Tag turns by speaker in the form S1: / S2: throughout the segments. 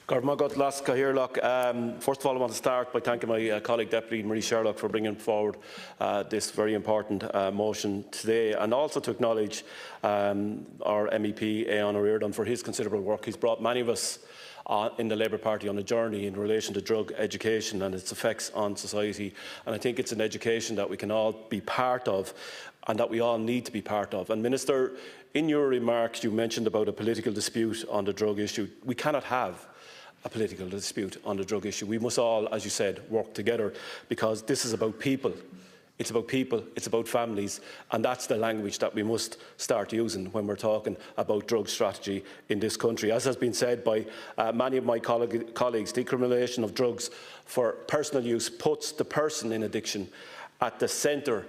S1: First of all, I want to start by thanking my colleague Deputy Marie Sherlock for bringing forward this very important motion today, and also to acknowledge our MEP Aodhán Ó Ríordáin for his considerable work. He's brought many of us in the Labour Party on a journey in relation to drug education and its effects on society, and I think it's an education that we can all be part of and that we all need to be part of. And Minister, in your remarks you mentioned about a political dispute on the drug issue. We cannot have a political dispute on the drug issue. We must all, as you said, work together, because this is about people. It's about people, it's about families, and that's the language that we must start using when we're talking about drug strategy in this country. As has been said by many of my colleagues, decriminalisation of drugs for personal use puts the person in addiction at the centre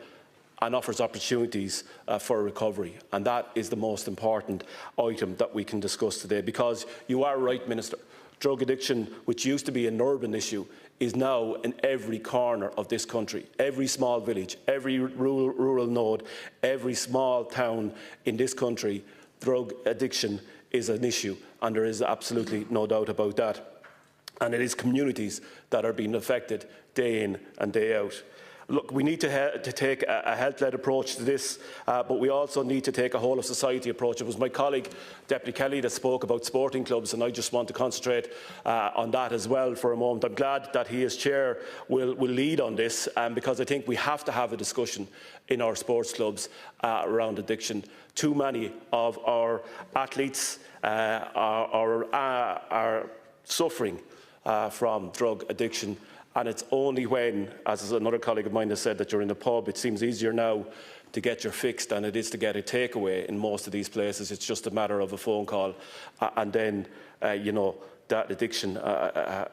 S1: and offers opportunities for recovery. And that is the most important item that we can discuss today, because you are right, Minister. Drug addiction, which used to be an urban issue, is now in every corner of this country. Every small village, every rural node, every small town in this country, drug addiction is an issue, and there is absolutely no doubt about that. And it is communities that are being affected day in and day out. Look, we need to take a health-led approach to this, but we also need to take a whole-of-society approach. It was my colleague, Deputy Kelly, that spoke about sporting clubs, and I just want to concentrate on that as well for a moment. I'm glad that he, as Chair, will lead on this, because I think we have to have a discussion in our sports clubs around addiction. Too many of our athletes are suffering from drug addiction. And it's only when, as another colleague of mine has said, that you're in the pub, it seems easier now to get your fix than it is to get a takeaway in most of these places. It's just a matter of a phone call, and then, you know, that addiction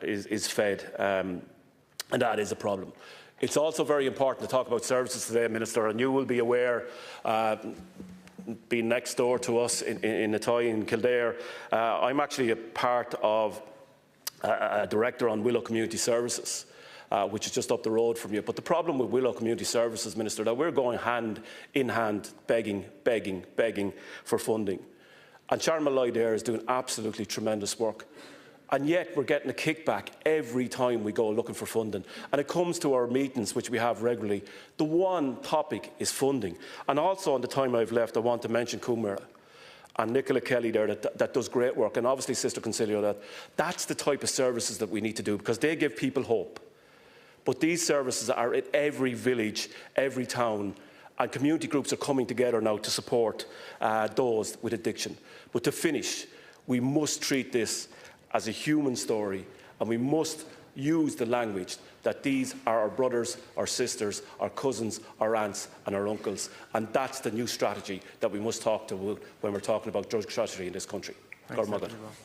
S1: is fed, and that is a problem. It's also very important to talk about services today, Minister, and you will be aware, being next door to us in Athy in Kildare, I'm actually a part of a director on Willow Community Services, which is just up the road from you. But the problem with Willow Community Services, Minister, that we're going hand in hand, begging for funding. And Sharon Malloy there is doing absolutely tremendous work. And yet we're getting a kickback every time we go looking for funding. And it comes to our meetings, which we have regularly. The one topic is funding. And also, on the time I've left, I want to mention Coomera and Nicola Kelly there that does great work, and obviously Sister Concilio. That's the type of services that we need to do, because they give people hope. But these services are in every village, every town, and community groups are coming together now to support those with addiction. But to finish, we must treat this as a human story, and we must use the language that these are our brothers, our sisters, our cousins, our aunts and our uncles. And that's the new strategy that we must talk to when we're talking about drug strategy in this country.